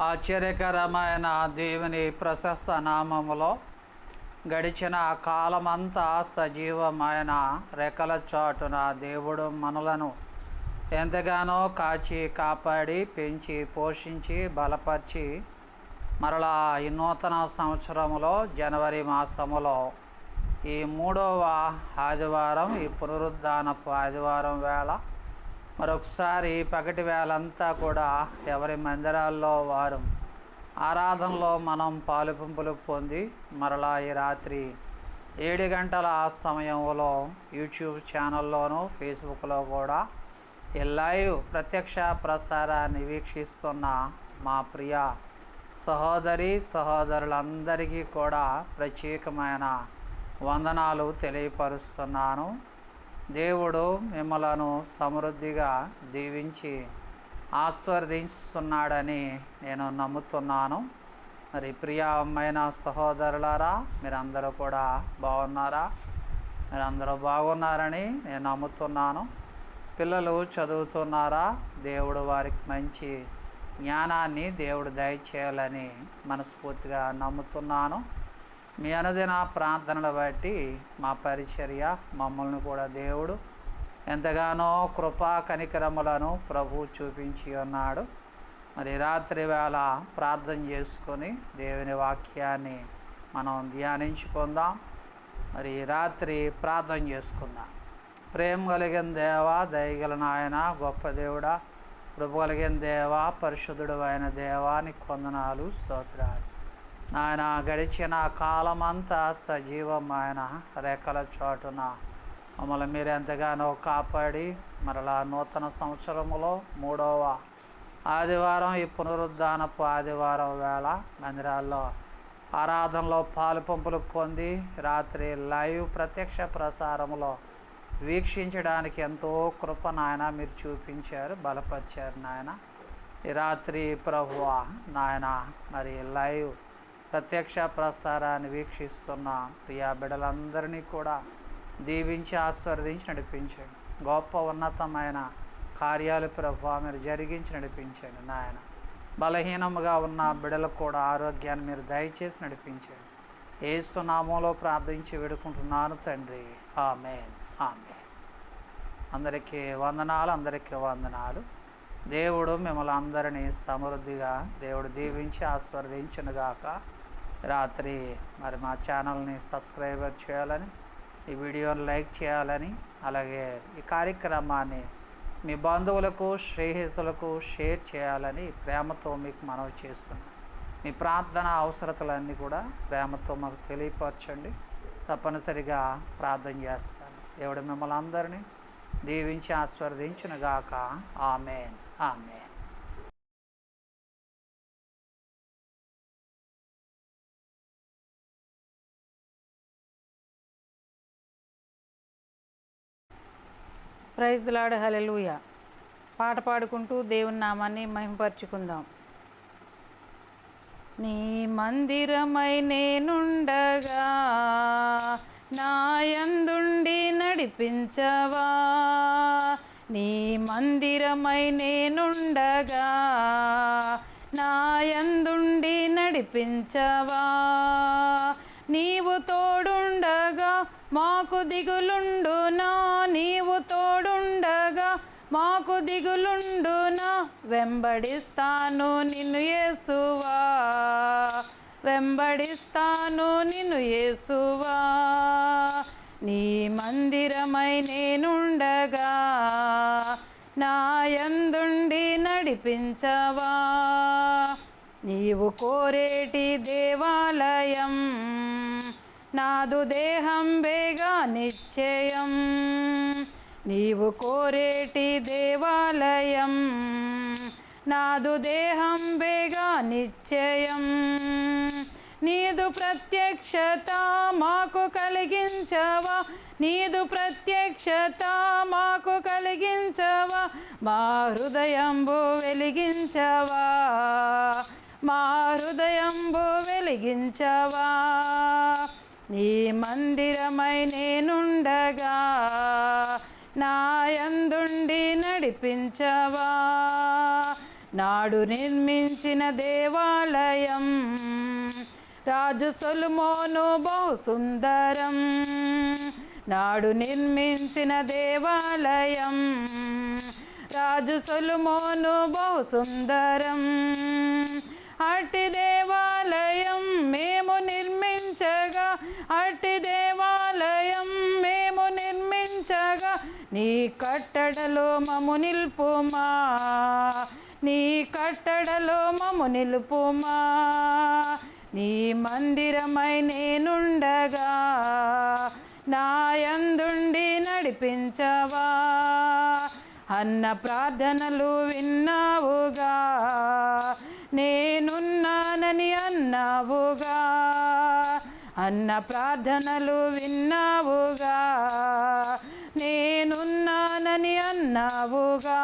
ఆశ్చర్యకరమైన దేవుని ప్రశస్త నామములో గడిచిన కాలమంతా సజీవమైన రెక్కల చాటున దేవుడు మనలను ఎంతగానో కాచి కాపాడి పెంచి పోషించి బలపరిచి మరలా ఈ నూతన సంవత్సరంలో జనవరి మాసములో ఈ 3వ ఆదివారం, ఈ పునరుద్ధానపు ఆదివారం వేళ మరొకసారి పగటి వేళంతా కూడా ఎవరి మందిరాల్లో వారు ఆరాధనలో మనం పాలుపంపులు పొంది మరలా ఈ రాత్రి 7 గంటల సమయంలో యూట్యూబ్ ఛానల్లోనూ ఫేస్బుక్లో కూడా ఈ లైవ్ ప్రత్యక్ష ప్రసారాన్ని వీక్షిస్తున్న మా ప్రియ సహోదరి సహోదరులందరికీ కూడా ప్రత్యేకమైన వందనాలు తెలియపరుస్తున్నాను. దేవుడు మిమ్మలను సమృద్ధిగా దీవించి ఆశీర్వదిస్తున్నాడని నేను నమ్ముతున్నాను. మరి ప్రియమైన సహోదరులారా, మీరందరూ కూడా బాగున్నారా? మీరందరూ బాగున్నారని నేను నమ్ముతున్నాను. పిల్లలు చదువుతున్నారా? దేవుడు వారికి మంచి జ్ఞానాన్ని దేవుడు దయచేయాలని మనస్ఫూర్తిగా నమ్ముతున్నాను. మీ అనుదిన ప్రార్థనలు బట్టి మా పరిచర్య మమ్మల్ని కూడా దేవుడు ఎంతగానో కృపా కనికరములను ప్రభు చూపించి ఉన్నాడు. మరి రాత్రి వేళ ప్రార్థన చేసుకొని దేవుని వాక్యాన్ని మనం ధ్యానించుకుందాం. మరి రాత్రి ప్రార్థన చేసుకుందాం. ప్రేమ కలిగిన దేవా, దయగల నాయన, గొప్ప దేవుడా, కృప కలిగిన దేవా, పరిశుద్ధుడు అయిన దేవానికి వందనాలు, స్తోత్రాలు. నాయన గడిచిన కాలమంతా సజీవమైన రెక్కల చాటున మమ్మల్ని మీరు ఎంతగానో కాపాడి మరలా నూతన సంవత్సరములో 3వ ఆదివారం, ఈ పునరుద్ధానపు ఆదివారం వేళ మందిరాల్లో ఆరాధనలో పాలుపంపులు పొంది రాత్రి లైవ్ ప్రత్యక్ష ప్రసారంలో వీక్షించడానికి ఎంతో కృప నాయన మీరు చూపించారు, బలపరిచారు నాయన. ఈ రాత్రి ప్రభువా నాయన, మరి లైవ్ ప్రత్యక్ష ప్రసారాన్ని వీక్షిస్తున్న ప్రియా బిడ్డలందరినీ కూడా దీవించి ఆశీర్వదించి నడిపించండి. గొప్ప ఉన్నతమైన కార్యాలు ప్రభువా మీరు జరిగించి నడిపించండి నాయన. బలహీనముగా ఉన్న బిడ్డలకు కూడా ఆరోగ్యాన్ని మీరు దయచేసి నడిపించండి. యేసు నామములో ప్రార్థించి వేడుకుంటున్నాను తండ్రి, ఆమేన్, ఆమేన్. అందరికీ వందనాలు, అందరికీ వందనాలు. దేవుడు మిమ్మల్ని అందరినీ సమృద్ధిగా దేవుడు దీవించి ఆశీర్వదించునుగాక. రాత్రి మరి మా ఛానల్ని సబ్స్క్రైబ్ చేయాలని, ఈ వీడియోని లైక్ చేయాలని, అలాగే ఈ కార్యక్రమాన్ని మీ బంధువులకు స్నేహితులకు షేర్ చేయాలని ప్రేమతో మీకు మనవి చేస్తున్నాను. మీ ప్రార్థన అవసరతలన్నీ కూడా ప్రేమతో మాకు తెలియపరచండి. తప్పనిసరిగా ప్రార్థన చేస్తాను. దేవుడు మిమ్మల్ని అందరినీ దీవించి ఆశీర్వదించునుగాక. ఆమేన్, ఆమేన్. ప్రైజ్ ది లార్డ్, హల్లెలూయా. పాట పాడుకుంటూ దేవుని నామాన్ని మహిమపరచుకుందాం. నీ మందిరమై నేనుండగా నా యందుండి నడిపించవా. నీ మందిరమై నేనుండగా నా యందుండి నడిపించవా. నీవు తోడుండగా మాకు దిగులుండునా, నీవు తోడుండగా మాకు దిగులుండునా. వెంబడిస్తాను నిన్ను యేసువా, వెంబడిస్తాను నిన్ను యేసువా. నీ మందిరమై నేనుండగా నా యందుండి నడిపించవా. నీవు కోరేటి దేవాలయం నాదు దేహం బేగా నిశ్చయం. నీవు కోరేటి దేవాలయం నాదు దేహం బేగా నిశ్చయం. నీదు ప్రత్యక్షత మాకు కలిగించవా, నీదు ప్రత్యక్షత మాకు కలిగించవా. మా హృదయంబు వెలిగించవా, మా హృదయంబు వెలిగించవా. నీ మందిరమై నేనుండగా నా యందుండి నడిపించవా. నాడు నిర్మించిన దేవాలయం రాజు సొలొమోను బహు సుందరం. నాడు నిర్మించిన దేవాలయం రాజు సొలొమోను బహు సుందరం. అట్టి దేవాలయం మేము నిర్మించగా, అట్టి దేవాలయం మేము నిర్మించగా, నీ కట్టడలో మమ్ము నిలుపుమా, నీ కట్టడలో మమ్ము నిలుపుమా. నీ మందిరమై నేనుండగా నా యందుండి నడిపించవా. అన్న ప్రార్థనలు విన్నావుగా, నేనున్నానని అన్నావుగా. అన్న ప్రార్థనలు విన్నావుగా, నేనున్నానని అన్నావుగా.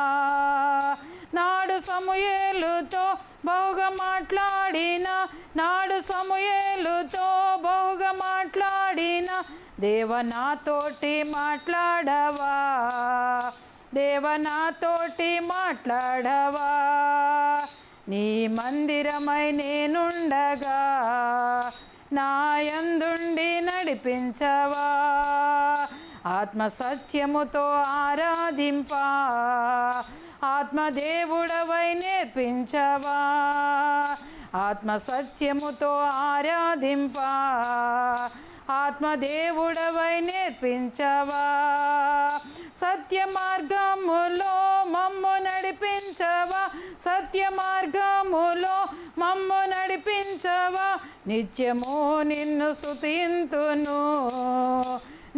నాడు సమూయేలుతో బహుగా మాట్లాడిన, నాడు సమూయేలుతో బహుగా మాట్లాడిన దేవ నాతోటి మాట్లాడవా, దేవ నాతోటి మాట్లాడవా. నీ మందిరమై నేనుండగా నా యందుండి నడిపించవా. ఆత్మ సత్యముతో ఆరాధింపా, ఆత్మదేవుడవై నేర్పించవా. ఆత్మ సత్యముతో ఆరాధింపా, ఆత్మదేవుడవై నేర్పించవా. సత్య మార్గములో మమ్ము నడిపించవా, సత్య మార్గములో మమ్ము నడిపించవా. నిత్యము నిన్ను స్తుతింతును,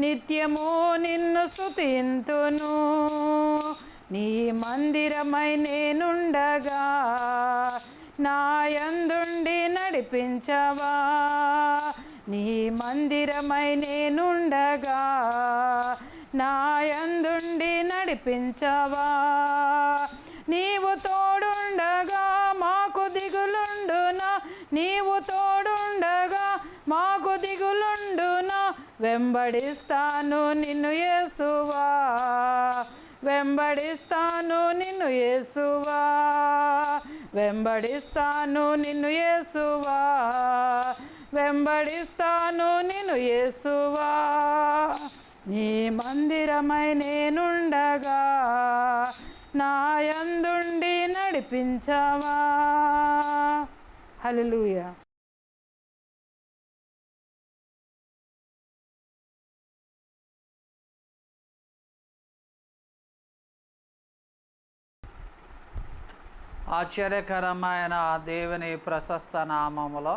నిత్యము నిన్ను స్తుతింతును. నీ మందిరమై నేనుండగా నా యందుండి నడిపించవా. నీ మందిరమై నేనుండగా నా యందుండి నడిపించవా. నీవు తోడుండగా మాకు దిగులుండునా, నీవు తోడుండగా మాకు దిగులుండునా. వెంబడిస్తాను నిన్ను యేసువా, వెంబడిస్తాను నిన్ను యేసువా, వెంబడిస్తాను నిన్ను యేసువా, వెంబడిస్తాను నిన్ను యేసువా. నీ మందిరమై నేనుండగా నా యందుండి నడిపించవా. హల్లెలూయా. ఆశ్చర్యకరమైన దేవుని ప్రశస్త నామములో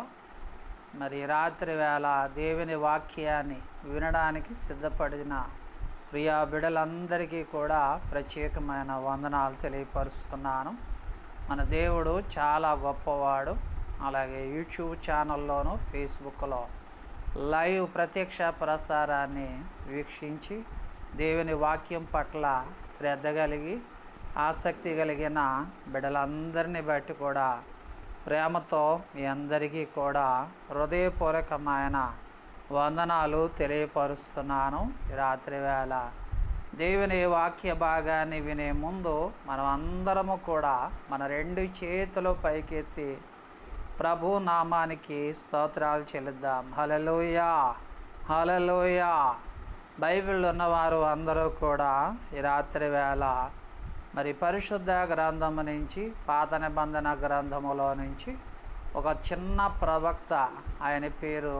మరి రాత్రి వేళ దేవుని వాక్యాన్ని వినడానికి సిద్ధపడిన ప్రియా బిడ్డలందరికీ కూడా ప్రత్యేకమైన వందనాలు తెలియపరుస్తున్నాను. మన దేవుడు చాలా గొప్పవాడు. అలాగే యూట్యూబ్ ఛానల్లోనూ ఫేస్బుక్లో లైవ్ ప్రత్యక్ష ప్రసారాన్ని వీక్షించి దేవుని వాక్యం పట్ల శ్రద్ధ కలిగి ఆసక్తి కలిగిన బిడ్డలందరినీ బట్టి కూడా ప్రేమతో మీ అందరికీ కూడా హృదయపూర్వకమైన వందనాలు తెలియపరుస్తున్నాను. ఈ రాత్రి వేళ దేవుని వాక్య భాగాన్ని వినే ముందు మనం అందరము కూడా మన రెండు చేతులు పైకెత్తి ప్రభు నామానికి స్తోత్రాలు చెల్లిద్దాం. హల్లెలూయా, హల్లెలూయా. బైబిల్ ఉన్నవారు అందరూ కూడా ఈ రాత్రి వేళ మరి పరిశుద్ధ గ్రంథము నుంచి, పాత నిబంధన గ్రంథములో నుంచి ఒక చిన్న ప్రవక్త, ఆయన పేరు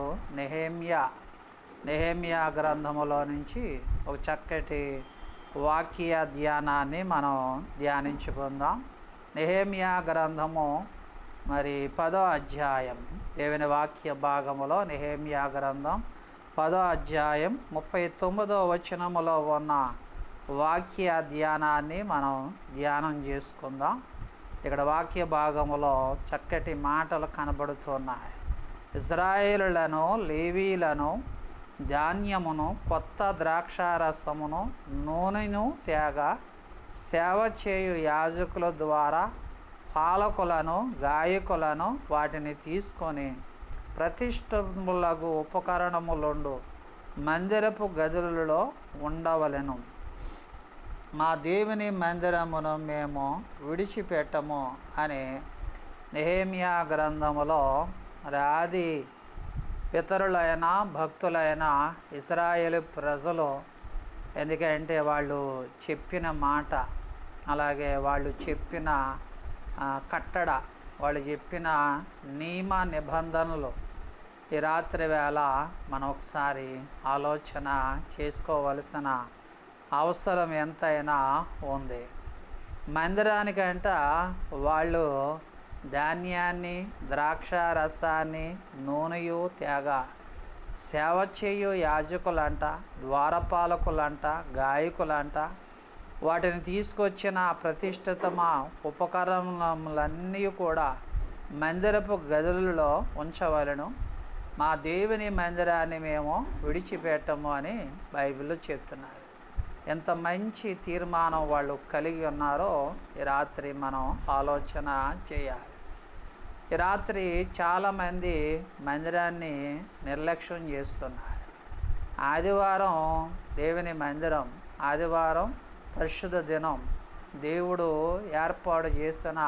నెహెమ్యా గ్రంథములో నుంచి ఒక చక్కటి వాక్య ధ్యానాన్ని మనం ధ్యానించుకుందాం. నెహెమ్యా గ్రంథము మరి 10వ అధ్యాయం, దేవుని వాక్య భాగములో నెహెమ్యా గ్రంథం 10వ అధ్యాయం 39వ వచనములో ఉన్న వాక్య ధ్యానాన్ని మనం ధ్యానం చేసుకుందాం. ఇక్కడ వాక్య భాగములో చక్కటి మాటలు కనబడుతున్నాయి. ఇశ్రాయేలులను, లేవీలను ధాన్యమును, కొత్త ద్రాక్షారసమును, నూనెను తేగ సేవ చేయు యాజకుల ద్వారా పాలకులను, గాయకులను వాటిని తీసుకొని ప్రతిష్ఠములకు ఉపకరణములుండు మందిరపు గదులలో ఉండవలెను. మా దేవుని మందిరమును మేము విడిచిపెట్టము అని నెహెమ్యా గ్రంథములో మరి ఆది పితరులైన భక్తులైన ఇశ్రాయేలు ప్రజలు, ఎందుకంటే వాళ్ళు చెప్పిన మాట, అలాగే వాళ్ళు చెప్పిన కట్టడ, వాళ్ళు చెప్పిన నియమ నిబంధనలు ఈ రాత్రి వేళ మనం ఒకసారి ఆలోచన చేసుకోవలసిన అవసరం ఎంతైనా ఉంది. మందిరానికంట వాళ్ళు ధాన్యాన్ని, ద్రాక్ష రసాన్ని, నూనెయు తేగ, సేవ చేయు యాజకులంట, ద్వారపాలకులంట, గాయకులంట, వాటిని తీసుకొచ్చిన ప్రతిష్ఠితమ ఉపకరణములన్నీ కూడా మందిరపు గదులలో ఉంచవలను. మా దేవుని మందిరాన్ని మేము విడిచిపెట్టము అని బైబిల్లో చెప్తున్నారు. ఎంత మంచి తీర్మానం వాళ్ళు కలిగి ఉన్నారో ఈ రాత్రి మనం ఆలోచన చేయాలి. ఈ రాత్రి చాలామంది మందిరాన్ని నిర్లక్ష్యం చేస్తున్నారు. ఆదివారం దేవుని మందిరం, ఆదివారం పరిశుద్ధ దినం, దేవుడు ఏర్పాటు చేసిన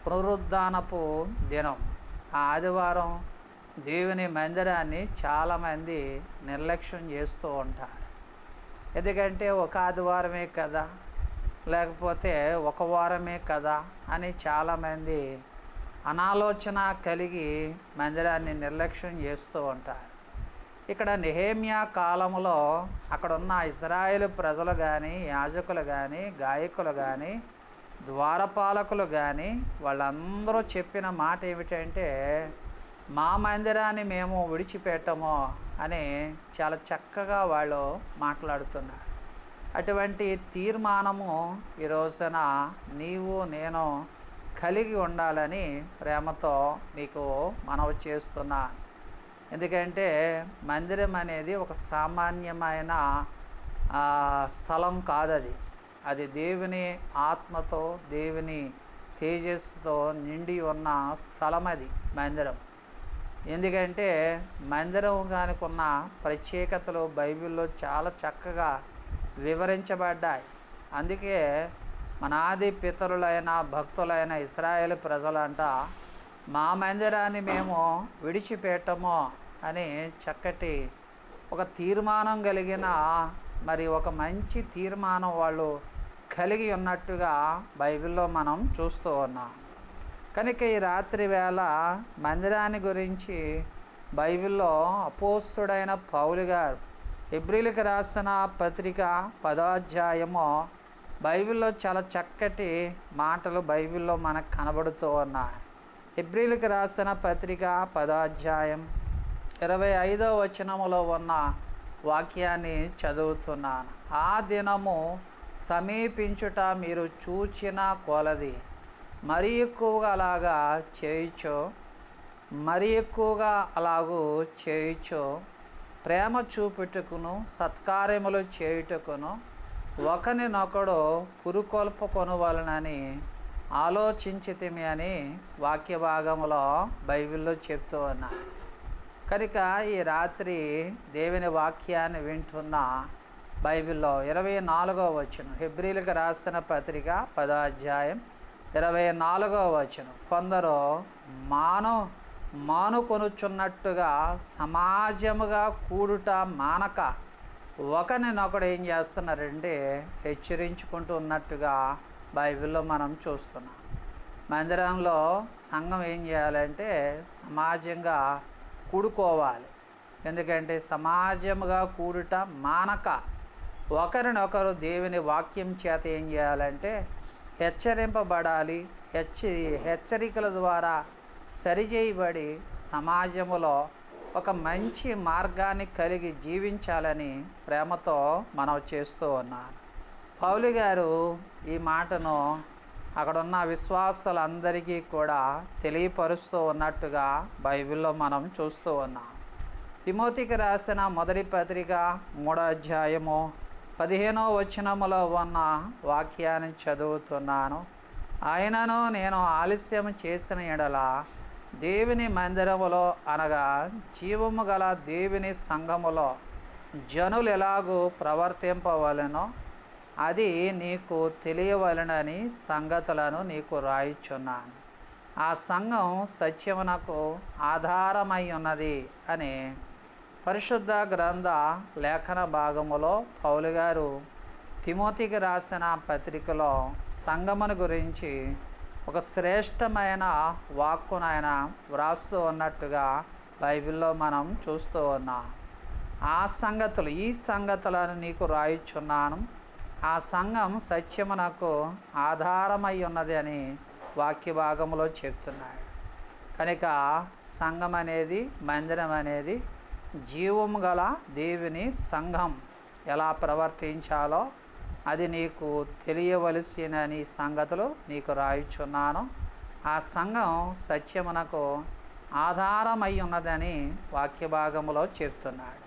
పునరుద్ధానపు దినం. ఆ ఆదివారం దేవుని మందిరాన్ని చాలామంది నిర్లక్ష్యం చేస్తూ ఉంటారు. ఎందుకంటే ఒక ఆదివారమే కదా, లేకపోతే ఒక వారమే కదా అని చాలామంది అనాలోచన కలిగి మందిరాన్ని నిర్లక్ష్యం చేస్తూ ఉంటారు. ఇక్కడ నెహెమ్యా కాలంలో అక్కడున్న ఇశ్రాయేలు ప్రజలు కానీ, యాజకులు కానీ, గాయకులు కానీ, ద్వారపాలకులు కానీ వాళ్ళందరూ చెప్పిన మాట ఏమిటంటే, మా మందిరాన్ని మేము విడిచిపెట్టము అని చాలా చక్కగా వాళ్ళు మాట్లాడుతున్నారు. అటువంటి తీర్మానము ఈ రోజున నీవు నేను కలిగి ఉండాలని ప్రేమతో మీకు మనవి చేస్తున్నాను. ఎందుకంటే మందిరం అనేది ఒక సామాన్యమైన స్థలం కాదది. అది దేవుని ఆత్మతో, దేవుని తేజస్సుతో నిండి ఉన్న స్థలం అది మందిరం. ఎందుకంటే మందిరం దానికి ఉన్న ప్రత్యేకతలు బైబిల్లో చాలా చక్కగా వివరించబడ్డాయి. అందుకే మన ఆది పితరులైన భక్తులైన ఇశ్రాయేలు ప్రజలంట మా మందిరాన్ని మేము విడిచిపెట్టము అని చక్కటి ఒక తీర్మానం కలిగిన, మరి ఒక మంచి తీర్మానం వాళ్ళు కలిగి ఉన్నట్టుగా బైబిల్లో మనం చూస్తూ ఉన్నాం. కనుక ఈ రాత్రి వేళ మందిరాన్ని గురించి బైబిల్లో అపోస్తుడైన పౌలు గారు హెబ్రీయులకు రాసిన పత్రిక 10వ అధ్యాయము బైబిల్లో చాలా చక్కటి మాటలు బైబిల్లో మనకు కనబడుతూ ఉన్నాయి. హెబ్రీయులకు రాసిన పత్రిక 10వ అధ్యాయం 25వ వచనములో ఉన్న వాక్యాన్ని చదువుతున్నాను. ఆ దినము సమీపించుట మీరు చూచిన కొలది మరీ ఎక్కువగా అలాగూ చేయుచు ప్రేమ చూపుటకును సత్కార్యములు చేయుటకును ఒకరినొకడు పురుకొల్పుకొనవలెనని ఆలోచించితిమి అని వాక్య భాగంలో బైబిల్లో చెప్తూ ఉన్నా. కనుక ఈ రాత్రి దేవుని వాక్యాన్ని వింటున్న బైబిల్లో 24వ వచనం, హెబ్రీయులకు రాసిన పత్రిక 10వ అధ్యాయం 24వ వచనం, కొందరు మానుకొనుచున్నట్టుగా సమాజముగా కూడుట మానక ఒకరినొకడు ఏం చేస్తున్నారంటే హెచ్చరించుకుంటూ ఉన్నట్టుగా బైబిల్లో మనం చూస్తున్నాం. మందిరంలో సంఘం ఏం చేయాలంటే సమాజంగా కూడుకోవాలి. ఎందుకంటే సమాజముగా కూడుట మానక ఒకరినొకరు దేవుని వాక్యం చేత ఏం చేయాలంటే హెచ్చరింపబడాలి. హెచ్చరికల ద్వారా సరిచేయబడి సమాజములో ఒక మంచి మార్గాన్ని కలిగి జీవించాలని ప్రేమతో మనం చేస్తూ ఉన్నాను. పౌలు గారు ఈ మాటను అక్కడున్న విశ్వాసులందరికీ కూడా తెలియపరుస్తూ ఉన్నట్టుగా బైబిల్లో మనం చూస్తూ ఉన్నాం. తిమోతికి రాసిన మొదటి పత్రిక 3వ అధ్యాయము 15వ వచనములో ఉన్న వాక్యాన్ని చదువుతున్నాను. ఆయనను నేను ఆలస్యం చేసిన ఎడల దేవుని మందిరములో అనగా జీవము గల దేవుని సంఘములో జనులు ఎలాగూ ప్రవర్తింపవలెనో అది నీకు తెలియవలనని సంగతులను నీకు రాయిచున్నాను. ఆ సంఘం సత్యమునకు ఆధారమై ఉన్నది అని పరిశుద్ధ గ్రంథ లేఖన భాగములో పౌలు గారు తిమోతికి రాసిన పత్రికలో సంఘమును గురించి ఒక శ్రేష్టమైన వాక్కును ఆయన వ్రాస్తూ ఉన్నట్టుగా బైబిల్లో మనం చూస్తూ ఉన్నాం. ఈ సంగతులను నీకు రాయిచున్నాను. ఆ సంఘం సత్యమునకు ఆధారమై ఉన్నది అని వాక్య భాగంలో చెప్తున్నాడు. కనుక సంఘం అనేది, మందిరం అనేది జీవము గల దేవుని సంఘం ఎలా ప్రవర్తించాలో అది నీకు తెలియవలసినని సంగతులు నీకు రాయిచున్నాను. ఆ సంఘం సత్యమునకు ఆధారమై ఉన్నదని వాక్య భాగంలో చెప్తున్నాడు.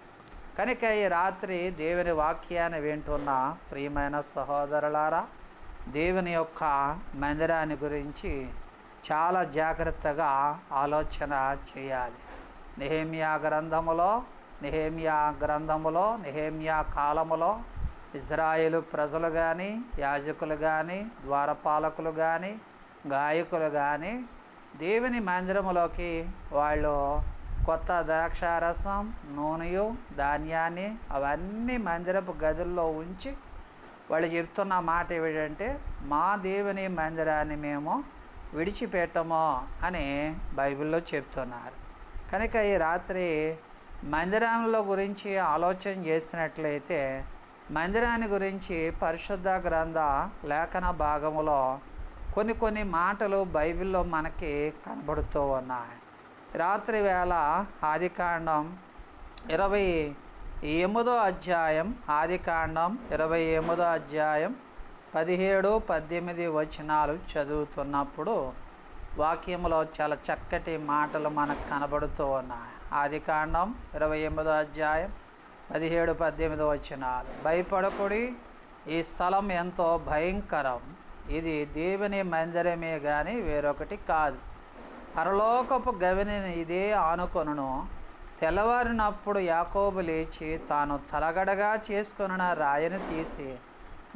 కనుక ఈ రాత్రి దేవుని వాక్యాన్ని వింటున్న ప్రియమైన సహోదరులారా, దేవుని యొక్క మందిరాన్ని గురించి చాలా జాగ్రత్తగా ఆలోచన చేయాలి. నెహెమ్యా కాలములో ఇజ్రాయేలు ప్రజలు కానీ, యాజకులు కానీ, ద్వారపాలకులు కానీ, గాయకులు కానీ దేవుని మందిరములోకి వాళ్ళు కొత్త ద్రాక్షారసం, నూనెయు, ధాన్యాన్ని అవన్నీ మందిరపు గదుల్లో ఉంచి వాళ్ళు చెప్తున్న మాట ఏమిటంటే, మా దేవుని మందిరాన్ని మేము విడిచిపెట్టము అని బైబిల్లో చెప్తున్నారు. కనుక ఈ రాత్రి మందిరంలో గురించి ఆలోచన చేసినట్లయితే మందిరాన్ని గురించి పరిశుద్ధ గ్రంథ లేఖన భాగములో కొన్ని మాటలు బైబిల్లో మనకి కనబడుతూ ఉన్నాయి. రాత్రి వేళ ఆదికాండం 28వ అధ్యాయం 17-18 వచనాలు చదువుతున్నప్పుడు వాక్యంలో చాలా చక్కటి మాటలు మనకు కనబడుతూ ఉన్నాయి. ఆదికాండం 28వ అధ్యాయం 17-18 వచనాలు. భయపడకుడి, ఈ స్థలం ఎంతో భయంకరం, ఇది దేవుని మందిరమే కానీ వేరొకటి కాదు. పరలోకపు గవిని ఇదే ఆనుకొనును. తెల్లవారినప్పుడు యాకోబు లేచి తాను తలగడగా చేసుకొనిన రాయిని తీసి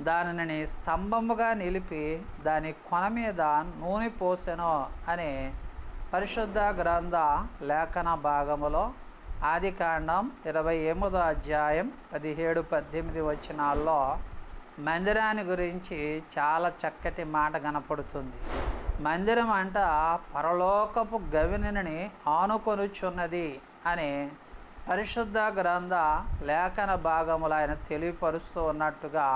దానిని స్తంభముగా నిలిపి దాని కొన మీద నూనె పోసెను అని పరిశుద్ధ గ్రంథ లేఖన భాగములో ఆదికాండం 28వ అధ్యాయం 17-18 వచనాల్లో మందిరాన్ని గురించి చాలా చక్కటి మాట కనపడుతుంది. మందిరం అంట పరలోకపు గవినిని ఆనుకొనుచున్నది అని పరిశుద్ధ గ్రంథ లేఖన భాగములు ఆయన తెలియపరుస్తూ ఉన్నట్టుగా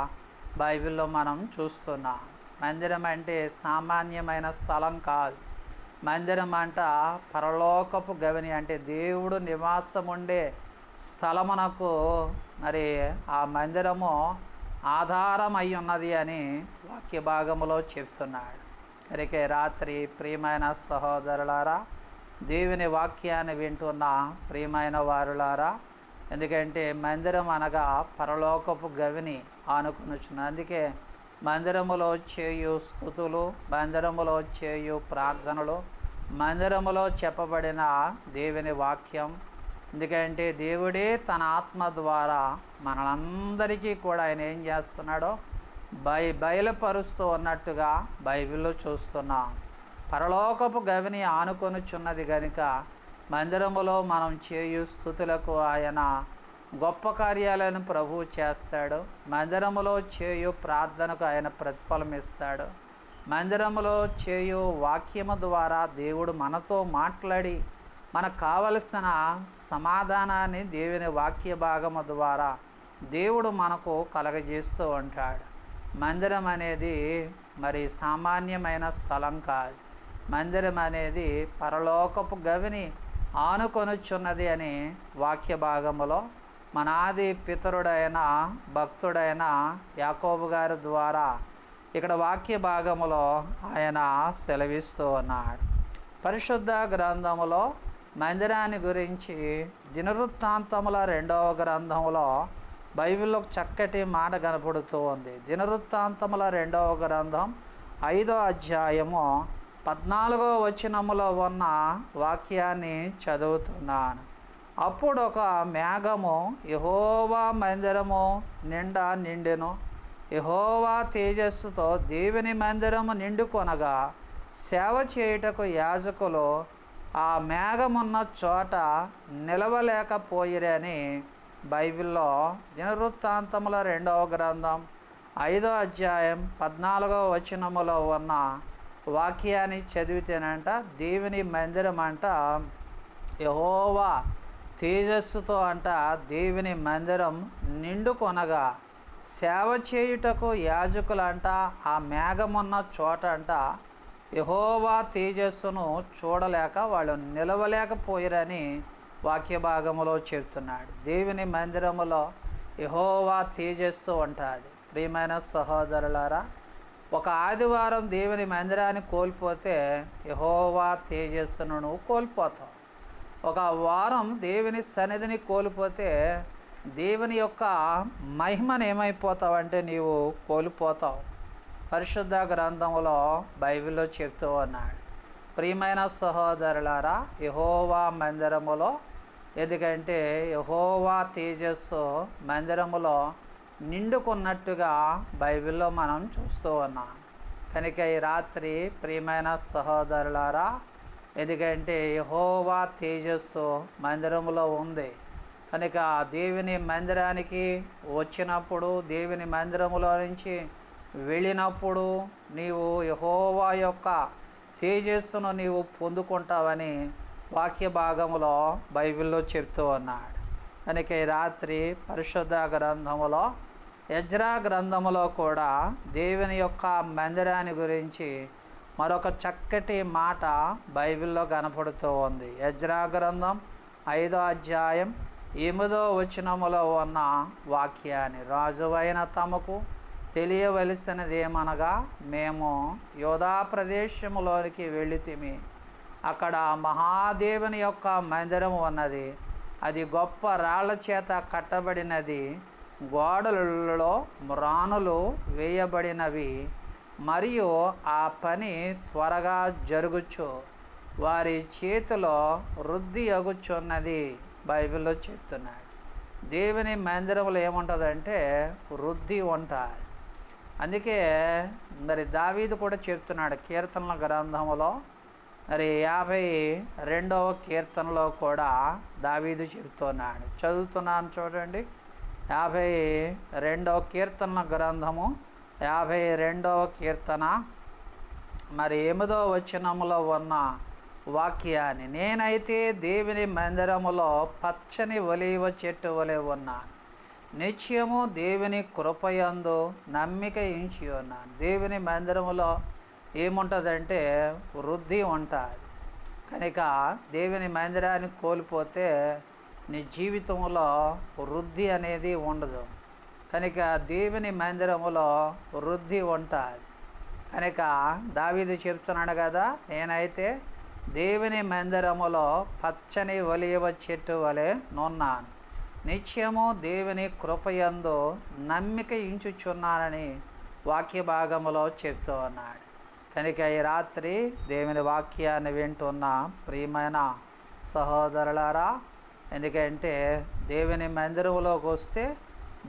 బైబిల్లో మనం చూస్తున్నాం. మందిరం అంటే సామాన్యమైన స్థలం కాదు. మందిరం అంట పరలోకపు గవిని, అంటే దేవుడు నివాసం ఉండే స్థలమునకు మరి ఆ మందిరము ఆధారం అయి ఉన్నది అని వాక్య భాగములో చెప్తున్నాడు. కనుక రాత్రి ప్రియమైన సహోదరులారా, దేవుని వాక్యాన్ని వింటున్న ప్రియమైన వారులారా, ఎందుకంటే మందిరం అనగా పరలోకపు గవిని ఆనుకొనుచున్నది. అందుకే మందిరములో చేయు స్తుతులు, మందిరములో చేయు ప్రార్థనలు, మందిరములో చెప్పబడిన దేవుని వాక్యం, ఎందుకంటే దేవుడే తన ఆత్మ ద్వారా మనందరికీ కూడా ఆయన ఏం చేస్తున్నాడో బయలుపరుస్తూ ఉన్నట్టుగా బైబిల్లో చూస్తున్నాం. పరలోకపు గవిని ఆనుకొనుచున్నది కనుక మందిరములో మనం చేయు స్తుతులకు ఆయన గొప్ప కార్యాలను ప్రభువు చేస్తాడు. మందిరములో చేయు ప్రార్థనకు ఆయన ప్రతిఫలం ఇస్తాడు. మందిరములో చేయు వాక్యము ద్వారా దేవుడు మనతో మాట్లాడి మనకు కావలసిన సమాధానాన్ని దేవుని వాక్య భాగము ద్వారా దేవుడు మనకు కలగజేస్తూ ఉంటాడు. మందిరం అనేది మరి సామాన్యమైన స్థలం కాదు. మందిరం అనేది పరలోకపు గవిని ఆనుకొనుచున్నది అని వాక్య భాగములో మన ఆది పితరుడైన భక్తుడైన యాకోబు గారి ద్వారా ఇక్కడ వాక్య భాగములో ఆయన సెలవిస్తూ ఉన్నాడు. పరిశుద్ధ గ్రంథములో మందిరాన్ని గురించి దినవృత్తాంతముల 2వ గ్రంథంలో బైబిల్లో చక్కటి మాట కనపడుతూ ఉంది. దినవృత్తాంతముల 2వ గ్రంథం 5వ అధ్యాయము 14వ వచనములో ఉన్న వాక్యాన్ని చదువుతున్నాను. అప్పుడు ఒక మేఘము యెహోవా మందిరము నిండా నిండెను. యెహోవా తేజస్సుతో దేవుని మందిరము నిండుకొనగా సేవ చేయుటకు యాజకులు ఆ మేఘమున్న చోట నిలవలేకపోయిరని బైబిల్లో దినవృత్తాంతముల 2వ గ్రంథం 5వ అధ్యాయం 14వ వచనములో ఉన్న వాక్యాన్ని చదివితేనంట దేవుని మందిరం అంట యెహోవా తేజస్సుతో అంట దేవుని మందిరం నిండుకొనగా సేవ చేయుటకు యాజకులంట ఆ మేఘమున్న చోట అంట యెహోవా తేజస్సును చూడలేక వాళ్ళు నిలవలేకపోయారని వాక్య భాగములో చెప్తున్నాడు. దేవుని మందిరములో యెహోవా తేజస్సు ఉంటుంది. ప్రియమైన సహోదరులారా, ఒక ఆదివారం దేవుని మందిరాన్ని కోల్పోతే యెహోవా తేజస్సును నువ్వు కోల్పోతావు. ఒక వారం దేవుని సన్నిధిని కోల్పోతే దేవుని యొక్క మహిమను ఏమైపోతావంటే నీవు కోల్పోతావు. పరిశుద్ధ గ్రంథంలో బైబిల్లో చెప్తూ ఉన్నాడు. ప్రియమైన సహోదరులారా, యెహోవా మందిరములో ఎందుకంటే యెహోవా తేజస్సు మందిరములో నిండుకున్నట్టుగా బైబిల్లో మనం చూస్తూ ఉన్నాం. కనుక ఈ రాత్రి ప్రియమైన సహోదరులారా, ఎందుకంటే యెహోవా తేజస్సు మందిరములో ఉంది కనుక దేవుని మందిరానికి వచ్చినప్పుడు, దేవుని మందిరములో నుంచి వెళ్ళినప్పుడు నీవు యెహోవా యొక్క తేజస్సును నీవు పొందుకుంటావని వాక్య భాగములో బైబిల్లో చెప్తూ ఉన్నాడు. కనుక ఈ రాత్రి పరిశుద్ధ గ్రంథములో ఎజ్రా గ్రంథములో కూడా దేవుని యొక్క మందిరాన్ని గురించి మరొక చక్కటి మాట బైబిల్లో కనపడుతూ ఉంది. ఎజ్రా గ్రంథం 5వ అధ్యాయం 8వ వచనములో ఉన్న వాక్యాన్ని, రాజువైన తమకు తెలియవలసినదేమనగా మేము యోధా ప్రదేశములోనికి వెళ్ళితిమి. అక్కడ మహాదేవుని యొక్క మందిరం ఉన్నది. అది గొప్ప రాళ్ల చేత కట్టబడినది. గోడలలో మ్రానులు వేయబడినవి. మరియు ఆ పని త్వరగా జరుగుచు వారి చేతిలో వృద్ధి అగుచున్నది. బైబిల్లో చెప్తున్నాడు. దేవుని మందిరంలో ఏముంటుందంటే వృద్ధి ఉంటుంది. అందుకే మరి దావీదు కూడా చెప్తున్నాడు కీర్తనల గ్రంథములో, మరి 52వ కీర్తనలో కూడా దావీదు చెప్తున్నాడు. చదువుతున్నాను చూడండి. 52వ కీర్తనల గ్రంథము 52వ కీర్తన మరి 8వ వచనములో ఉన్న వాక్యాన్ని, నేనైతే దేవుని మందిరములో పచ్చని ఒలీవ చెట్టు వలె ఉన్నాను. నిత్యము దేవుని కృపయందు నమ్మిక ఉంచి ఉన్నాను. దేవుని మందిరములో ఏముంటుందంటే వృద్ధి ఉంటుంది. కనుక దేవుని మందిరాన్ని కోల్పోతే నీ జీవితంలో వృద్ధి అనేది ఉండదు. కనుక దేవుని మందిరములో వృద్ధి ఉంటుంది. కనుక దావీదు చెప్తున్నాడు కదా, నేనైతే దేవుని మందిరములో పచ్చని ఒలీవ చెట్టు వలె నున్నాను. నిత్యము దేవుని కృపయందు నమ్మిక ఉంచుచున్నానని వాక్య భాగములో చెప్తూ ఉన్నాడు. కనుక ఈ రాత్రి దేవుని వాక్యాన్ని వింటున్న ప్రియమైన సహోదరులారా, ఎందుకంటే దేవుని మందిరములోకి వస్తే,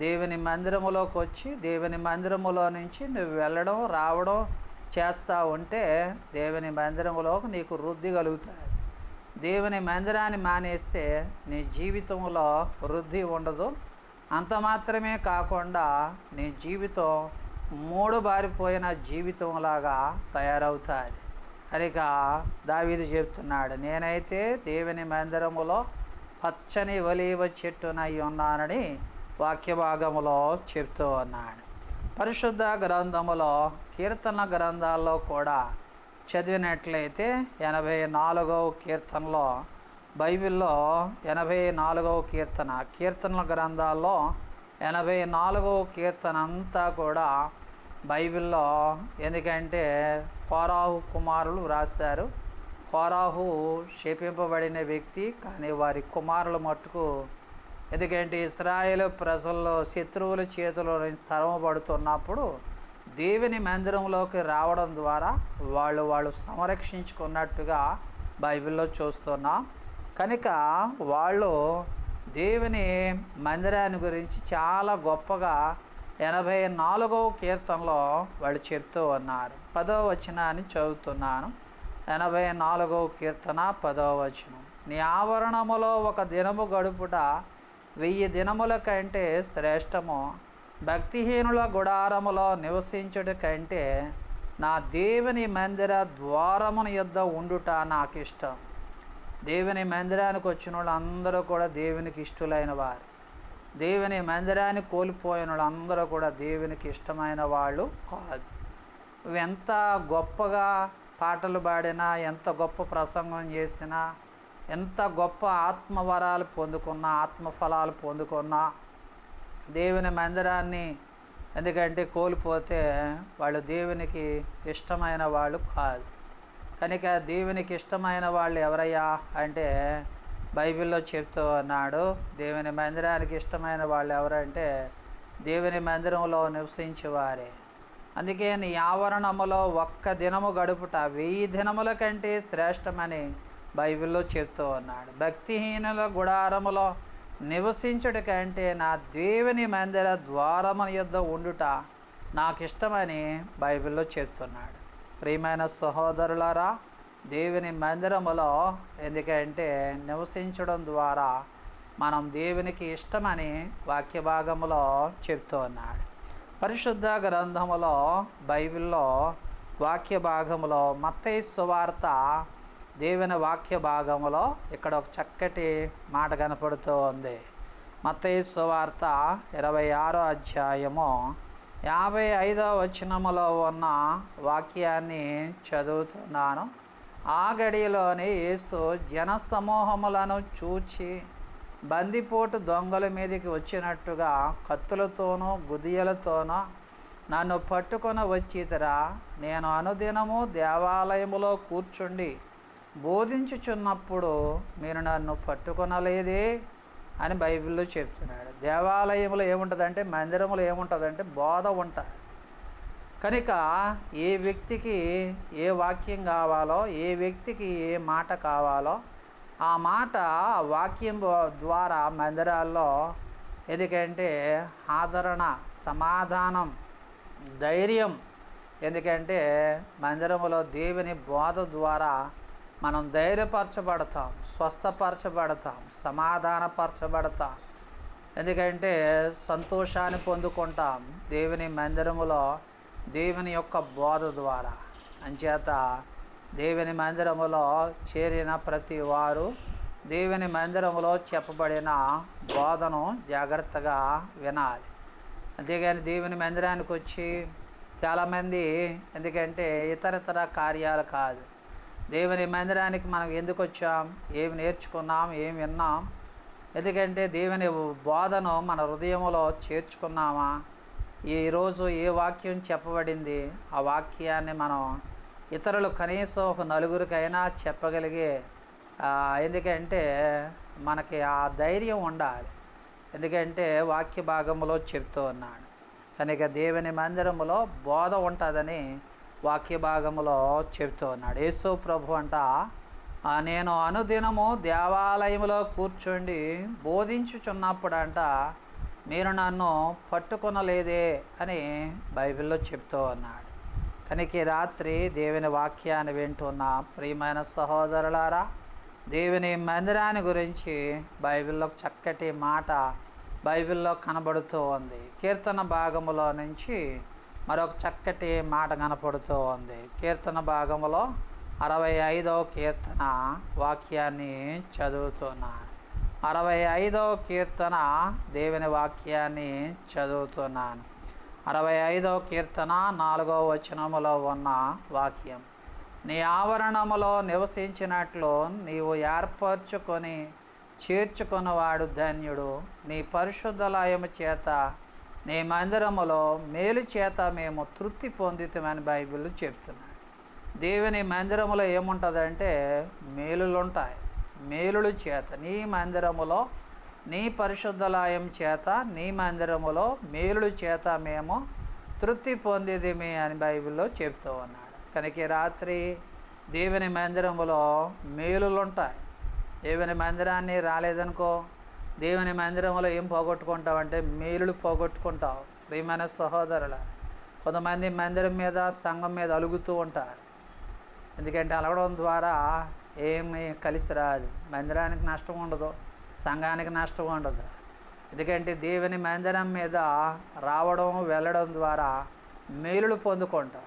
దేవుని మందిరములోకి వచ్చి దేవుని మందిరములో నుంచి నువ్వు వెళ్ళడం రావడం చేస్తూ ఉంటే దేవుని మందిరములోకి నీకు వృద్ధి కలుగుతుంది. దేవుని మందిరాన్ని మానేస్తే నీ జీవితంలో వృద్ధి ఉండదు. అంత మాత్రమే కాకుండా నీ జీవితం మూడు బారిపోయిన జీవితంలాగా తయారవుతుంది. కనుక దావీదు చెప్తున్నాడు, నేనైతే దేవుని మందిరములో పచ్చని ఒలీవ చెట్టునై ఉన్నానని వాక్య భాగములో చెప్తూ ఉన్నాడు. పరిశుద్ధ గ్రంథములో కీర్తన గ్రంథాల్లో కూడా చదివినట్లయితే 84వ కీర్తనలో, బైబిల్లో 84వ కీర్తనల గ్రంథాల్లో 84వ కీర్తన అంతా కూడా బైబిల్లో, ఎందుకంటే కోరాహు కుమారులు రాశారు. కోరాహు శపింపబడిన వ్యక్తి, కానీ వారి కుమారులు మట్టుకు, ఎందుకంటే ఇశ్రాయేలు ప్రజల్లో శత్రువుల చేతిలో తరమబడుతున్నప్పుడు దేవుని మందిరంలోకి రావడం ద్వారా వాళ్ళు సంరక్షించుకున్నట్టుగా బైబిల్లో చూస్తున్నాం. కనుక వాళ్ళు దేవుని మందిరాన్ని గురించి చాలా గొప్పగా 84వ కీర్తనలో వాళ్ళు చెప్తూ ఉన్నారు. 10వ వచనాన్ని చదువుతున్నాను. 84వ కీర్తన 10వ వచనం. నీ ఆవరణములో ఒక దినము గడుపుట 1000 దినముల కంటే శ్రేష్టము. భక్తిహీనుల గుడారములో నివసించుట కంటే నా దేవుని మందిర ద్వారమున యొద్ద ఉండుట నాకు ఇష్టం. దేవుని మందిరానికి వచ్చిన వాళ్ళందరూ కూడా దేవునికి ఇష్టలైన వారు. దేవుని మందిరాన్ని కోల్పోయిన వాళ్ళందరూ కూడా దేవునికి ఇష్టమైన వాళ్ళు కాదు. ఎంత గొప్పగా పాటలు పాడినా, ఎంత గొప్ప ప్రసంగం చేసినా, ఎంత గొప్ప ఆత్మవరాలు పొందుకున్నా, ఆత్మఫలాలు పొందుకున్నా, దేవుని మందిరాన్ని ఎందుకంటే కోల్పోతే వాళ్ళు దేవునికి ఇష్టమైన వాళ్ళు కాదు. కనుక దేవునికి ఇష్టమైన వాళ్ళు ఎవరయ్యా అంటే బైబిల్లో చెప్తూ ఉన్నాడు. దేవుని మందిరానికి ఇష్టమైన వాళ్ళు ఎవరంటే దేవుని మందిరంలో నివసించేవారే. అందుకే నీ ఆవరణములో ఒక్క దినము గడుపుట 1000 దినముల కంటే శ్రేష్టమని బైబిల్లో చెప్తూ ఉన్నాడు. భక్తిహీనుల గుడారములో నివసించుట కంటే నా దేవుని మందిర ద్వారమున యొద్ద ఉండుట నాకు ఇష్టమని బైబిల్లో చెప్తున్నాడు. ప్రియమైన సహోదరులారా, దేవుని మందిరములో ఎందుకంటే నివసించడం ద్వారా మనం దేవునికి ఇష్టమని వాక్య భాగములో చెప్తూ ఉన్నాడు. పరిశుద్ధ గ్రంథములో బైబిల్లో వాక్య భాగములో మత్తయి సువార్త దేవుని వాక్య భాగములో ఇక్కడ ఒక చక్కటి మాట కనపడుతూ ఉంది. మత్తయి సువార్త 26వ అధ్యాయము 55వ వచనములో ఉన్న వాక్యాన్ని చదువుతున్నాను. ఆ గడిలోనే యేసు జనసమూహములను చూచి బందిపోటు దొంగల మీదకి వచ్చినట్టుగా కత్తులతోనూ గుదియలతోనూ నన్ను పట్టుకొని వచ్చితరా. నేను అనుదినము దేవాలయములో కూర్చుండి బోధించుచున్నప్పుడు మీరు నన్ను పట్టుకొనలేదే అని బైబిల్లో చెప్తున్నాడు. దేవాలయంలో ఏముంటుందంటే, మందిరంలో ఏముంటుందంటే బోధ ఉంటుంది. కనుక ఏ వ్యక్తికి ఏ వాక్యం కావాలో, ఏ వ్యక్తికి ఏ మాట కావాలో ఆ మాట వాక్యం ద్వారా మందిరాల్లో ఎందుకంటే ఆదరణ, సమాధానం, ధైర్యం. ఎందుకంటే మందిరంలో దేవుని బోధ ద్వారా మనం ధైర్యపరచబడతాం, స్వస్థపరచబడతాం, సమాధానపరచబడతాం. ఎందుకంటే సంతోషాన్ని పొందుకుంటాం దేవుని మందిరములో దేవుని యొక్క బోధ ద్వారా. అంచేత దేవుని మందిరములో చేరిన ప్రతి వారు దేవుని మందిరములో చెప్పబడిన బోధను జాగ్రత్తగా వినాలి. అంతేగాని దేవుని మందిరానికి వచ్చి చాలామంది ఎందుకంటే ఇతరితర కార్యాలు కాదు, దేవుని మందిరానికి మనం ఎందుకు వచ్చాం, ఏమి నేర్చుకున్నాం, ఏమి విన్నాం, ఎందుకంటే దేవుని బోధను మన హృదయంలో చేర్చుకున్నామా, ఈరోజు ఏ వాక్యం చెప్పబడింది ఆ వాక్యాన్ని మనం ఇతరులు కనీసం ఒక నలుగురికైనా చెప్పగలిగే ఎందుకంటే మనకి ఆ ధైర్యం ఉండాలి. ఎందుకంటే వాక్య భాగంలో చెప్తూ ఉన్నాడు. కనుక దేవుని మందిరములో బోధ ఉంటుందని వాక్య భాగంలో చెప్తూ ఉన్నాడు. యేసు ప్రభు అంట నేను అనుదినము దేవాలయంలో కూర్చుండి బోధించుచున్నప్పుడంట మీరు నన్ను పట్టుకొనలేదే అని బైబిల్లో చెప్తూ ఉన్నాడు. కనుక ఈ రాత్రి దేవుని వాక్యాన్ని వింటున్న ప్రియమైన సహోదరులారా, దేవుని మందిరాన్ని గురించి బైబిల్లో చక్కటి మాట బైబిల్లో కనబడుతూ ఉంది. కీర్తన భాగములో నుంచి మరొక చక్కటి మాట కనపడుతూ ఉంది. కీర్తన భాగములో 65వ కీర్తన వాక్యాన్ని చదువుతున్నాను. 65వ కీర్తన దేవుని వాక్యాన్ని చదువుతున్నాను. 65వ కీర్తన 4వ వచనములో ఉన్న వాక్యం. నీ ఆవరణములో నివసించినట్లు నీవు ఏర్పరచుకొని చేర్చుకున్నవాడు ధన్యుడు. నీ పరిశుద్ధాలయము చేత నీ మందిరములో మేలు చేత మేము తృప్తి పొందితమని బైబిల్ చెప్తున్నాడు. దేవుని మందిరములో ఏముంటుందంటే మేలులు ఉంటాయి. మేలుల చేత నీ మందిరములో, నీ పరిశుద్ధాలయం చేత, నీ మందిరములో మేలుల చేత మేము తృప్తి పొందేదిమి అని బైబిల్లో చెప్తూ ఉన్నాడు. కనుక రాత్రి దేవుని మందిరములో మేలులు ఉంటాయి. దేవుని మందిరాన్ని రాలేదనుకో, దేవుని మందిరంలో ఏం పోగొట్టుకుంటావు అంటే మేలులు పోగొట్టుకుంటావు. ప్రియమైన సహోదరుల, కొంతమంది మందిరం మీద సంఘం మీద అలుగుతూ ఉంటారు. ఎందుకంటే అలగడం ద్వారా ఏమీ కలిసి రాదు. మందిరానికి నష్టం ఉండదు, సంఘానికి నష్టం ఉండదు. ఎందుకంటే దేవుని మందిరం మీద రావడం వెళ్ళడం ద్వారా మేలులు పొందుకుంటాం.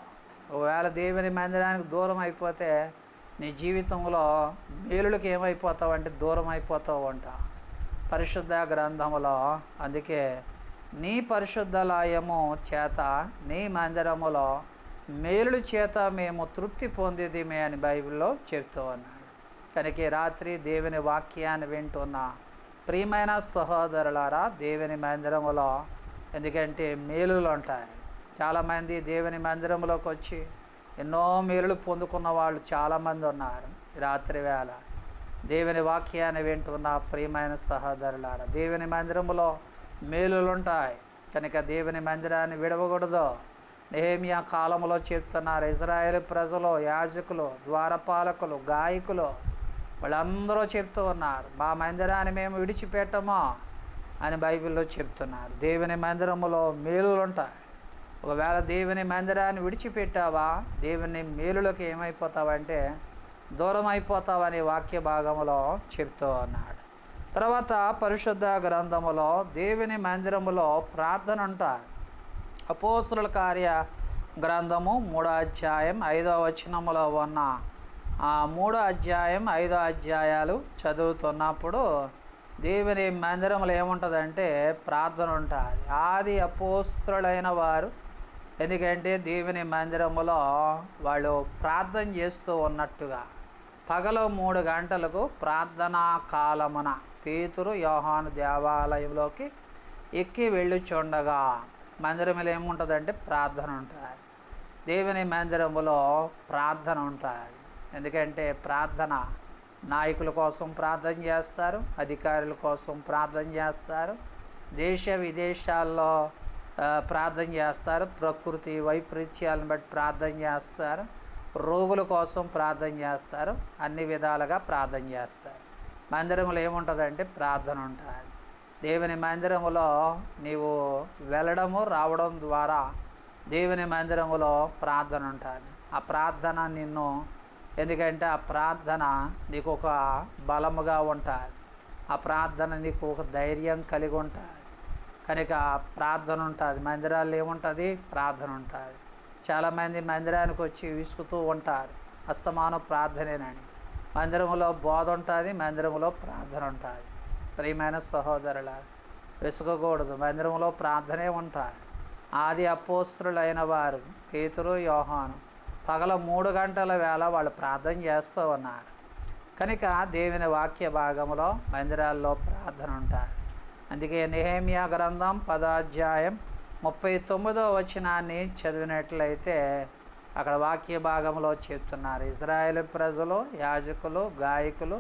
ఒకవేళ దేవుని మందిరానికి దూరం అయిపోతే నీ జీవితంలో మేలులకు ఏమైపోతావు అంటే దూరం అయిపోతావు అంట పరిశుద్ధ గ్రంథములో. అందుకే నీ పరిశుద్ధాలయము చేత, నీ మందిరములో మేలుల చేత మేము తృప్తి పొందేదిమే అని బైబిల్లో చెప్తూ ఉన్నాడు. కనుక ఈ రాత్రి దేవుని వాక్యాన్ని వింటున్న ప్రియమైన సహోదరులారా, దేవుని మందిరములో ఎందుకంటే మేలులు ఉంటాయి. చాలామంది దేవుని మందిరంలోకి వచ్చి ఎన్నో మేలులు పొందుకున్న వాళ్ళు చాలామంది ఉన్నారు. రాత్రి వేళ దేవుని వాక్యాన్ని వింటున్న ప్రియమైన సహోదరులారా, దేవుని మందిరంలో మేలులు ఉంటాయి. కనుక దేవుని మందిరాన్ని విడవకూడదు. నెహెమ్యా కాలంలో చెప్తున్నారు, ఇజ్రాయేల్ ప్రజలు, యాజకులు, ద్వారపాలకులు, గాయకులు వాళ్ళందరూ చెప్తూ ఉన్నారు, మా మందిరాన్ని మేము విడిచిపెట్టము అని బైబిల్లో చెప్తున్నారు. దేవుని మందిరములో మేలులు ఉంటాయి. ఒకవేళ దేవుని మందిరాన్ని విడిచిపెట్టావా, దేవుని మేలులకు ఏమైపోతావంటే దూరం అయిపోతావని వాక్య భాగంలో చెప్తూ ఉన్నాడు. తర్వాత పరిశుద్ధ గ్రంథములో దేవుని మందిరములో ప్రార్థన ఉంటాయి. అపోస్తుల కార్య గ్రంథము 3వ అధ్యాయం 5వ వచనములో ఉన్న 3వ అధ్యాయం 5వ అధ్యాయాలు చదువుతున్నప్పుడు దేవుని మందిరంలో ఏముంటుందంటే ప్రార్థన ఉంటుంది. ఆది అపోస్తులైన వారు ఎందుకంటే దేవుని మందిరములో వాళ్ళు ప్రార్థన చేస్తూ ఉన్నట్టుగా పగలు 3 గంటలకు ప్రార్థనా కాలమున పేతురు యోహాను దేవాలయంలోకి ఎక్కి వెళ్ళుచుండగా మందిరంలో ఏముంటుందంటే ప్రార్థన ఉంటుంది. దేవుని మందిరములో ప్రార్థన ఉంటుంది. ఎందుకంటే ప్రార్థన నాయకుల కోసం ప్రార్థన చేస్తారు, అధికారుల కోసం ప్రార్థన చేస్తారు, దేశ విదేశాల్లో ప్రార్థన చేస్తారు, ప్రకృతి వైపరీత్యాలను బట్టి ప్రార్థన చేస్తారు, రోగుల కోసం ప్రార్థన చేస్తారు, అన్ని విధాలుగా ప్రార్థన చేస్తారు. మందిరంలో ఏముంటుందంటే ప్రార్థన ఉంటుంది. దేవుని మందిరములో నీవు వెళ్ళడము రావడం ద్వారా దేవుని మందిరములో ప్రార్థన ఉంటుంది. ఆ ప్రార్థన నిన్ను ఎందుకంటే ఆ ప్రార్థన నీకు ఒక బలముగా ఉంటుంది. ఆ ప్రార్థన నీకు ఒక ధైర్యం కలిగి ఉంటుంది. కనుక ప్రార్థన ఉంటుంది. మందిరాల్లో ఏముంటుంది? ప్రార్థన ఉంటుంది. చాలామంది మందిరానికి వచ్చి విసుకుతూ ఉంటారు, అస్తమానం ప్రార్థనేనని. మందిరంలో బోధ ఉంటుంది, మందిరంలో ప్రార్థన ఉంటుంది. ప్రియమైన సహోదరుల, విసుగకూడదు. మందిరంలో ప్రార్థనే ఉంటాయి. ఆది అపోస్తులైన వారు పేతురు యోహాను పగల 3 గంటల వేళ వాళ్ళు ప్రార్థన చేస్తూ ఉన్నారు. కనుక దేవుని వాక్య భాగంలో మందిరాల్లో ప్రార్థన ఉంటాయి. అందుకే నెహెమ్యా గ్రంథం 10వ అధ్యాయం 39వ వచనాన్ని చదివినట్లయితే అక్కడ వాక్య భాగంలో చెప్తున్నారు, ఇజ్రాయేల్ ప్రజలు, యాజకులు, గాయకులు,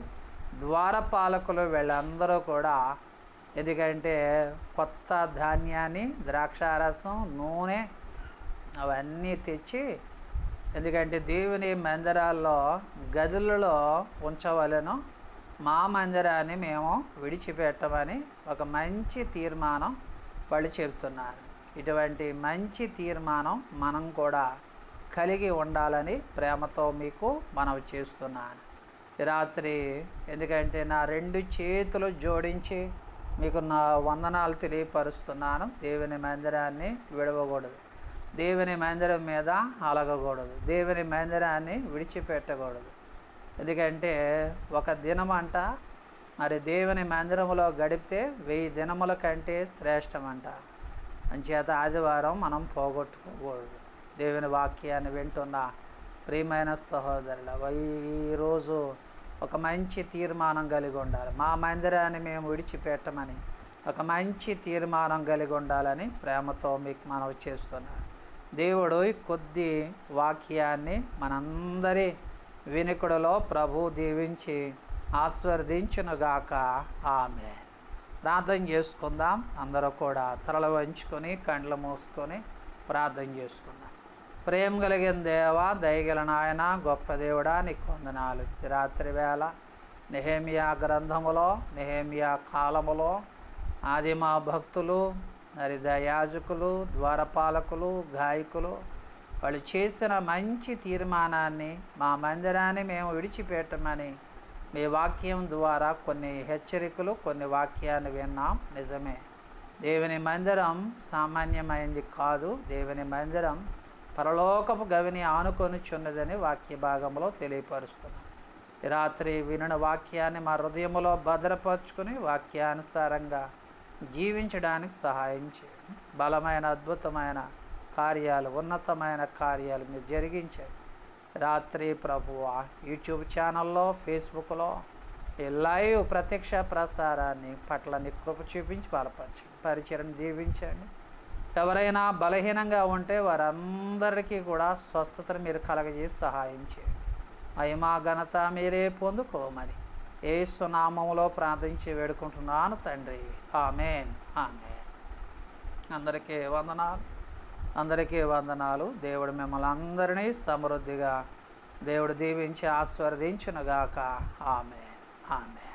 ద్వారపాలకులు వీళ్ళందరూ కూడా ఎందుకంటే కొత్త ధాన్యాన్ని, ద్రాక్షారసం, నూనె అవన్నీ తెచ్చి ఎందుకంటే దేవుని మందిరాల్లో గదులలో ఉంచవలెను, మా మందిరాన్ని మేము విడిచిపెట్టమని ఒక మంచి తీర్మానం వాళ్ళు చెబుతున్నారు. ఇటువంటి మంచి తీర్మానం మనం కూడా కలిగి ఉండాలని ప్రేమతో మీకు మనవి చేస్తున్నాను ఈ రాత్రి. ఎందుకంటే నా 2 చేతులు జోడించి మీకు నా వందనాలు తెలియపరుస్తున్నాను. దేవుని మందిరాన్ని విడవకూడదు, దేవుని మందిరం మీద అలగకూడదు, దేవుని మందిరాన్ని విడిచిపెట్టకూడదు. ఎందుకంటే ఒక దినమంట మరి దేవుని మందిరంలో గడిపితే 1000 దినముల కంటే శ్రేష్టమంట. అంచేత ఆదివారం మనం పోగొట్టుకోకూడదు. దేవుని వాక్యాన్ని వింటున్న ప్రియమైన సహోదరుల, ఈరోజు ఒక మంచి తీర్మానం కలిగి ఉండాలి. మా మందిరాన్ని మేము విడిచిపెట్టమని ఒక మంచి తీర్మానం కలిగి ఉండాలని ప్రేమతో మీకు మనవి చేస్తున్నాను. దేవుడు ఈ కొద్ది వాక్యాన్ని మనందరి వినికుడిలో ప్రభు దీవించి ఆశీర్వదించునుగాక. ఆమేన్. ప్రార్థన చేసుకుందాం. అందరూ కూడా తలలు వంచుకొని కండ్లు మూసుకొని ప్రార్థన చేసుకుందాం. ప్రేమ కలిగిన దేవా, దయగల నాయన, గొప్ప దేవుడా, నీకు వందనాలు. ఈ రాత్రి వేళ నెహెమ్యా గ్రంథములో, నెహెమ్యా కాలములో ఆదిమ భక్తులు మరి యాజకులు, ద్వారపాలకులు, గాయకులు వాళ్ళు చేసిన మంచి తీర్మానాన్ని, మా మందిరాన్ని మేము విడిచిపెట్టమని మీ వాక్యం ద్వారా కొన్ని హెచ్చరికలు, కొన్ని వాక్యాన్ని విన్నాం. నిజమే, దేవుని మందిరం సామాన్యమైంది కాదు. దేవుని మందిరం పరలోకపు గవిని ఆనుకొనిచున్నదని వాక్య భాగంలో తెలియపరుస్తున్నాం. ఈ రాత్రి వినిన వాక్యాన్ని మా హృదయంలో భద్రపరుచుకుని వాక్యానుసారంగా జీవించడానికి సహాయం చేయండి. బలమైన అద్భుతమైన కార్యాలు, ఉన్నతమైన కార్యాలు మీరు జరిగించండి. రాత్రి ప్రభువా యూట్యూబ్ ఛానల్లో, ఫేస్బుక్లో ఈ లైవ్ ప్రత్యక్ష ప్రసారాన్ని పట్ల నీ కృప చూపించి బలపరచండి. పరిచయం దీవించండి. ఎవరైనా బలహీనంగా ఉంటే వారందరికీ కూడా స్వస్థతను మీరు కలగజేసి సహాయం చేయండి. మహిమా ఘనత మీరే పొందుకోమని యేసు నామములో ప్రార్థించి వేడుకుంటున్నాను తండ్రి. ఆమేన్, ఆమేన్. అందరికీ వందనాలు, అందరికీ వందనాలు. దేవుడు మిమ్మల్ని అందరినీ సమృద్ధిగా దేవుడు దీవించి ఆశీర్వదించునుగాక. ఆమేన్, ఆమేన్.